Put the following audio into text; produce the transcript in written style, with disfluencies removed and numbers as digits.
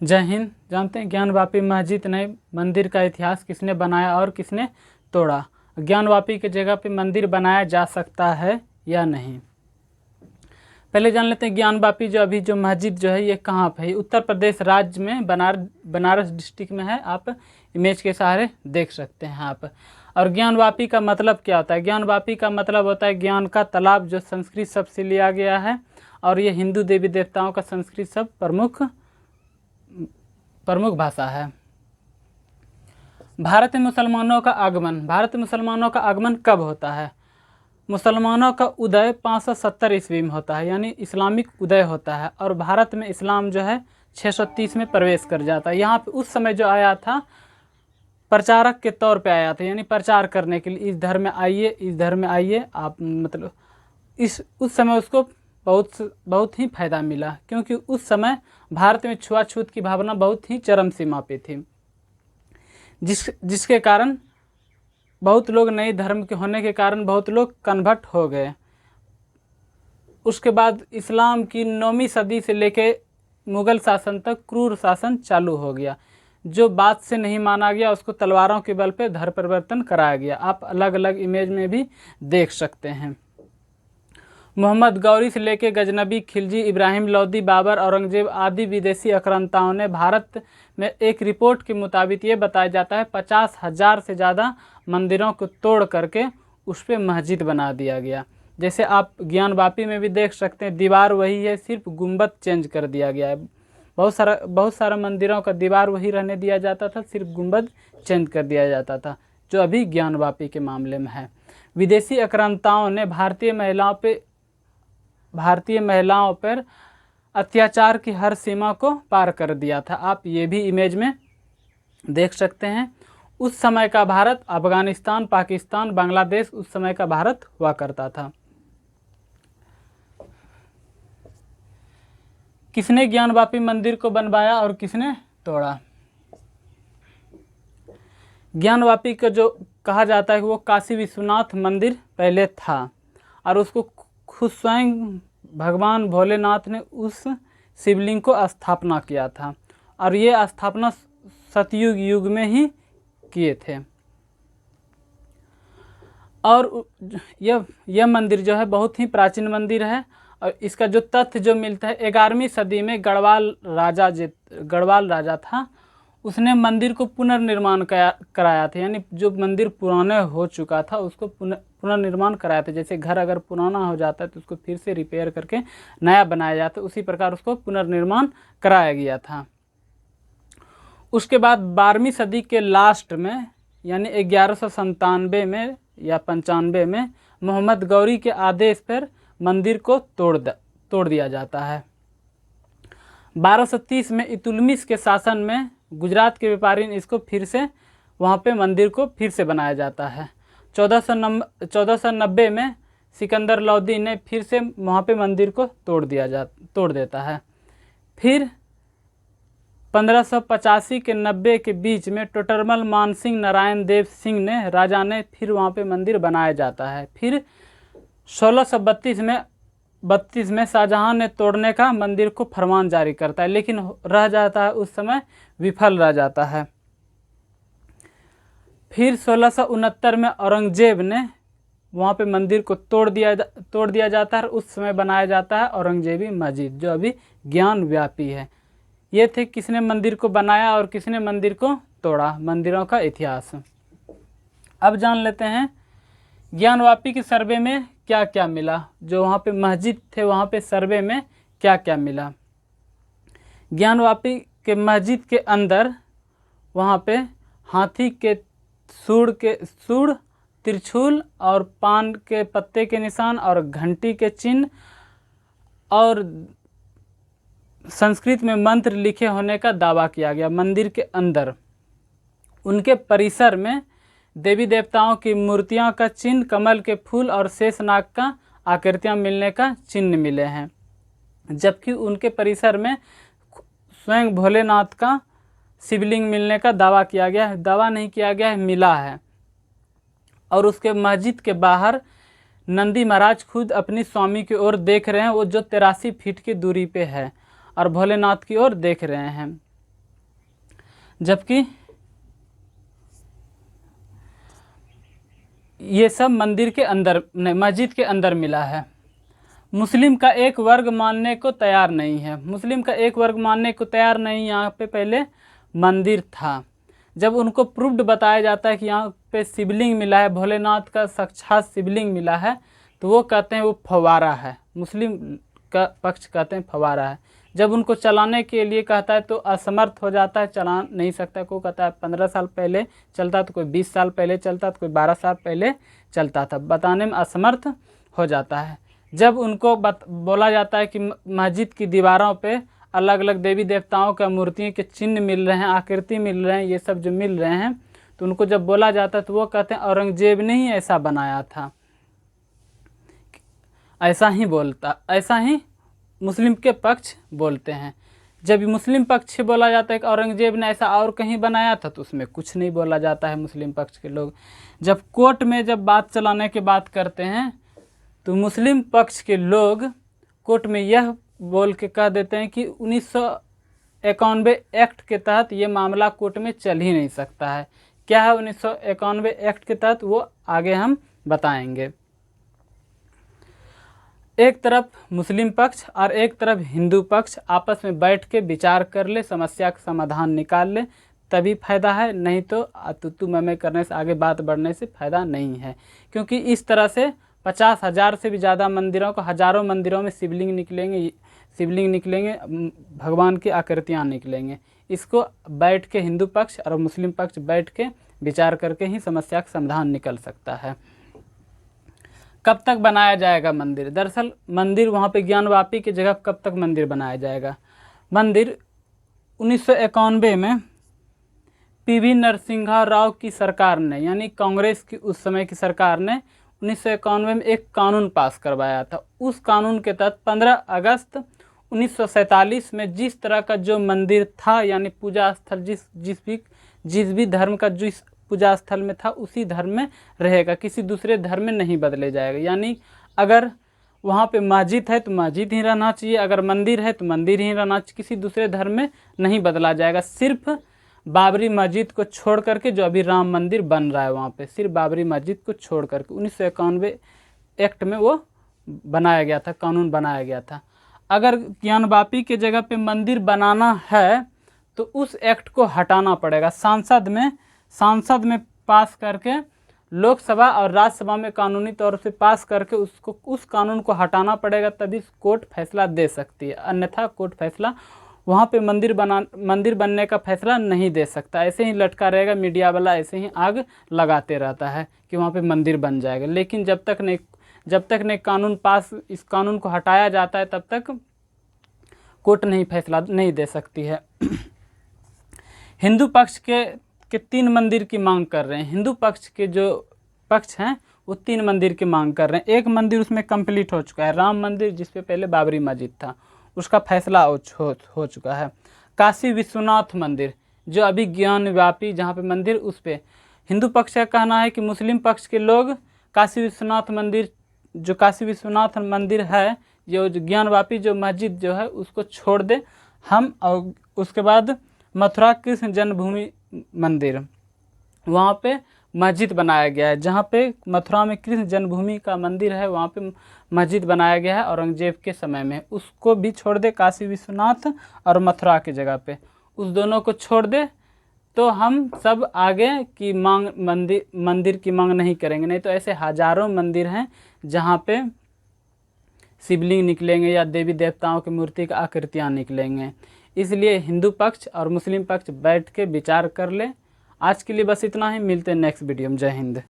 जय हिंद। जानते हैं ज्ञानवापी मस्जिद नए मंदिर का इतिहास किसने बनाया और किसने तोड़ा? ज्ञानवापी की जगह पे मंदिर बनाया जा सकता है या नहीं? पहले जान लेते हैं ज्ञानवापी जो मस्जिद जो है ये कहाँ पे है। उत्तर प्रदेश राज्य में बनारस डिस्ट्रिक्ट में है। आप इमेज के सहारे देख सकते हैं आप। और ज्ञानवापी का मतलब क्या होता है? ज्ञानवापी का मतलब होता है ज्ञान का तालाब, जो संस्कृत शब्द से लिया गया है। और ये हिंदू देवी देवताओं का संस्कृत शब्द प्रमुख भाषा है। भारत में मुसलमानों का आगमन कब होता है? मुसलमानों का उदय 570 ईस्वी में होता है, यानी इस्लामिक उदय होता है। और भारत में इस्लाम जो है 630 में प्रवेश कर जाता है। यहाँ पे उस समय जो आया था प्रचारक के तौर पे आया था, यानी प्रचार करने के लिए, इस धर्म में आइए आप, मतलब उस समय उसको बहुत ही फायदा मिला, क्योंकि उस समय भारत में छुआछूत की भावना बहुत ही चरम सीमा पे थी, जिसके कारण बहुत लोग नए धर्म के होने के कारण बहुत लोग कन्वर्ट हो गए। उसके बाद इस्लाम की 9वीं सदी से लेके मुग़ल शासन तक क्रूर शासन चालू हो गया। जो बात से नहीं माना गया उसको तलवारों के बल पे धर्म परिवर्तन कराया गया। आप अलग अलग इमेज में भी देख सकते हैं। मोहम्मद गौरी से लेके गजनबी, खिलजी, इब्राहिम लोदी, बाबर, औरंगजेब आदि विदेशी आक्रांताओं ने भारत में, एक रिपोर्ट के मुताबिक ये बताया जाता है, 50,000 से ज़्यादा मंदिरों को तोड़ करके उस पर मस्जिद बना दिया गया। जैसे आप ज्ञानवापी में भी देख सकते हैं, दीवार वही है, सिर्फ गुंबद चेंज कर दिया गया है। बहुत सारा मंदिरों का दीवार वही रहने दिया जाता था, सिर्फ गुंबद चेंज कर दिया जाता था, जो अभी ज्ञानवापी के मामले में है। विदेशी आक्रांताओं ने भारतीय महिलाओं पर अत्याचार की हर सीमा को पार कर दिया था। आप ये भी इमेज में देख सकते हैं। उस समय का भारत, अफगानिस्तान, पाकिस्तान, बांग्लादेश उस समय का भारत हुआ करता था। किसने ज्ञानवापी मंदिर को बनवाया और किसने तोड़ा? ज्ञानवापी का जो कहा जाता है वो काशी विश्वनाथ मंदिर पहले था, और उसको खुद स्वयं भगवान भोलेनाथ ने उस शिवलिंग को स्थापना किया था। और ये स्थापना सतयुग युग में ही किए थे। और यह मंदिर जो है बहुत ही प्राचीन मंदिर है। और इसका जो तथ्य जो मिलता है, 11वीं सदी में गढ़वाल राजा था, उसने मंदिर को पुनर्निर्माण कराया था। यानी जो मंदिर पुराना हो चुका था उसको पुनर्निर्माण कराया था। जैसे घर अगर पुराना हो जाता है तो उसको फिर से रिपेयर करके नया बनाया जाता है, उसी प्रकार उसको पुनर्निर्माण कराया गया था। उसके बाद 12वीं सदी के लास्ट में, यानी 1197 में या 95 में, मोहम्मद गौरी के आदेश पर मंदिर को तोड़ दिया जाता है। 1230 में इतुलमिश के शासन में गुजरात के व्यापारी ने इसको फिर से, वहाँ पे मंदिर को फिर से बनाया जाता है। 1490 में सिकंदर लोदी ने फिर से वहाँ पे मंदिर को तोड़ देता है। फिर 1585 के 90 के बीच में टोटरमल मानसिंह नारायण देव सिंह ने, राजा ने, फिर वहाँ पे मंदिर बनाया जाता है। फिर 1632 में शाहजहां ने तोड़ने का मंदिर को फरमान जारी करता है, लेकिन रह जाता है, उस समय विफल रह जाता है। फिर 1669 में औरंगजेब ने वहाँ पे मंदिर को तोड़ दिया जाता है। उस समय बनाया जाता है औरंगजेबी मस्जिद, जो अभी ज्ञानवापी है। ये थे किसने मंदिर को बनाया और किसने मंदिर को तोड़ा, मंदिरों का इतिहास। अब जान लेते हैं ज्ञानवापी के सर्वे में क्या क्या मिला। जो वहाँ पे मस्जिद थे वहाँ पे सर्वे में क्या क्या मिला। ज्ञानवापी के मस्जिद के अंदर वहाँ पे हाथी के सूढ़, त्रिशूल और पान के पत्ते के निशान और घंटी के चिन्ह और संस्कृत में मंत्र लिखे होने का दावा किया गया। मंदिर के अंदर उनके परिसर में देवी देवताओं की मूर्तियां का चिन्ह, कमल के फूल और शेषनाग का आकृतियां मिलने का चिन्ह मिले हैं। जबकि उनके परिसर में स्वयं भोलेनाथ का शिवलिंग मिलने का दावा किया गया है। दावा नहीं किया गया है, मिला है। और उसके मस्जिद के बाहर नंदी महाराज खुद अपनी स्वामी की ओर देख रहे हैं, वो जो 83 फीट की दूरी पे है, और भोलेनाथ की ओर देख रहे हैं। जबकि ये सब मंदिर के अंदर, मस्जिद के अंदर मिला है। मुस्लिम का एक वर्ग मानने को तैयार नहीं है। मुस्लिम का एक वर्ग मानने को तैयार नहीं। यहाँ पे पहले मंदिर था। जब उनको प्रूव्ड बताया जाता है कि यहाँ पे शिवलिंग मिला है, भोलेनाथ का साक्षात शिवलिंग मिला है, तो वो कहते हैं वो फव्वारा है। मुस्लिम का पक्ष कहते हैं फव्वारा है। जब उनको चलाने के लिए कहता है तो असमर्थ हो जाता है, चला नहीं सकता। कोई कहता है 15 साल पहले चलता, तो कोई 20 साल पहले चलता, तो कोई 12 साल पहले चलता था। बताने में असमर्थ हो जाता है। जब उनको बोला जाता है कि मस्जिद की दीवारों पे अलग अलग देवी देवताओं का मूर्तियों के चिन्ह मिल रहे हैं, आकृति मिल रहे हैं, ये सब जो मिल रहे हैं, तो उनको जब बोला जाता है तो वो कहते हैं औरंगजेब ने ही ऐसा बनाया था। ऐसा ही मुस्लिम के पक्ष बोलते हैं। जब मुस्लिम पक्ष बोला जाता है कि औरंगजेब ने ऐसा और कहीं बनाया था, तो उसमें कुछ नहीं बोला जाता है मुस्लिम पक्ष के लोग। जब कोर्ट में जब बात चलाने की बात करते हैं, तो मुस्लिम पक्ष के लोग कोर्ट में यह बोल के कह देते हैं कि 1991 एक्ट के तहत ये मामला कोर्ट में चल ही नहीं सकता है। क्या है 1991 एक्ट के तहत, वो आगे हम बताएंगे। एक तरफ मुस्लिम पक्ष और एक तरफ हिंदू पक्ष आपस में बैठ के विचार कर ले, समस्या का समाधान निकाल ले, तभी फ़ायदा है। नहीं तो तू मैं करने से, आगे बात बढ़ने से फ़ायदा नहीं है। क्योंकि इस तरह से 50,000 से भी ज़्यादा मंदिरों को, हज़ारों मंदिरों में शिवलिंग निकलेंगे, भगवान की आकृतियाँ निकलेंगे। इसको बैठ के हिंदू पक्ष और मुस्लिम पक्ष बैठ के विचार करके ही समस्या का समाधान निकल सकता है। कब तक बनाया जाएगा मंदिर? दरअसल मंदिर वहाँ पे ज्ञानवापी की जगह कब तक मंदिर बनाया जाएगा? मंदिर 1991 में पीवी नरसिम्हा राव की सरकार ने, यानी कांग्रेस की उस समय की सरकार ने 1991 में एक कानून पास करवाया था। उस कानून के तहत 15 अगस्त 1947 में जिस तरह का जो मंदिर था, यानी पूजा स्थल, जिस भी धर्म का जिस पूजा स्थल में था उसी धर्म में रहेगा, किसी दूसरे धर्म में नहीं बदले जाएगा। यानी अगर वहाँ पे मस्जिद है तो मस्जिद ही रहना चाहिए, अगर मंदिर है तो मंदिर ही रहना चाहिए, किसी दूसरे धर्म में नहीं बदला जाएगा। सिर्फ बाबरी मस्जिद को छोड़ करके, जो अभी राम मंदिर बन रहा है वहाँ पे, सिर्फ बाबरी मस्जिद को छोड़ करके 1991 एक्ट में वो बनाया गया था, कानून बनाया गया था। अगर ज्ञानवापी के जगह पे मंदिर बनाना है तो उस एक्ट को हटाना पड़ेगा। सांसद में पास करके, लोकसभा और राज्यसभा में कानूनी तौर से पास करके उस कानून को हटाना पड़ेगा, तभी कोर्ट फैसला दे सकती है। अन्यथा कोर्ट फैसला वहाँ पे मंदिर बनने का फैसला नहीं दे सकता। ऐसे ही लटका रहेगा, मीडिया वाला ऐसे ही आग लगाते रहता है कि वहाँ पे मंदिर बन जाएगा। लेकिन जब तक नहीं कानून पास, इस कानून को हटाया जाता है, तब तक कोर्ट नहीं फैसला नहीं दे सकती है। हिंदू पक्ष के 3 मंदिर की मांग कर रहे हैं। हिंदू पक्ष के जो पक्ष हैं वो 3 मंदिर की मांग कर रहे हैं। एक मंदिर उसमें कंप्लीट हो चुका है, राम मंदिर, जिसपे पहले बाबरी मस्जिद था, उसका फैसला हो चुका है। काशी विश्वनाथ मंदिर जो अभी ज्ञानवापी जहाँ पे मंदिर, उस पर हिंदू पक्ष का कहना है कि मुस्लिम पक्ष के लोग काशी विश्वनाथ मंदिर है, जो ज्ञानवापी जो मस्जिद जो है उसको छोड़ दे हम, और उसके बाद मथुरा कृष्ण जन्मभूमि मंदिर, वहाँ पे मस्जिद बनाया गया है। जहाँ पे मथुरा में कृष्ण जन्मभूमि का मंदिर है, वहाँ पे मस्जिद बनाया गया है औरंगजेब के समय में, उसको भी छोड़ दे। काशी विश्वनाथ और मथुरा की जगह पे उस दोनों को छोड़ दे, तो हम सब आगे की मांग, मंदिर की मांग नहीं करेंगे। नहीं तो ऐसे हज़ारों मंदिर हैं जहाँ पे शिवलिंग निकलेंगे या देवी देवताओं की मूर्ति की आकृतियाँ निकलेंगे। इसलिए हिंदू पक्ष और मुस्लिम पक्ष बैठ के विचार कर ले। आज के लिए बस इतना ही, मिलते हैं नेक्स्ट वीडियो में। जय हिंद।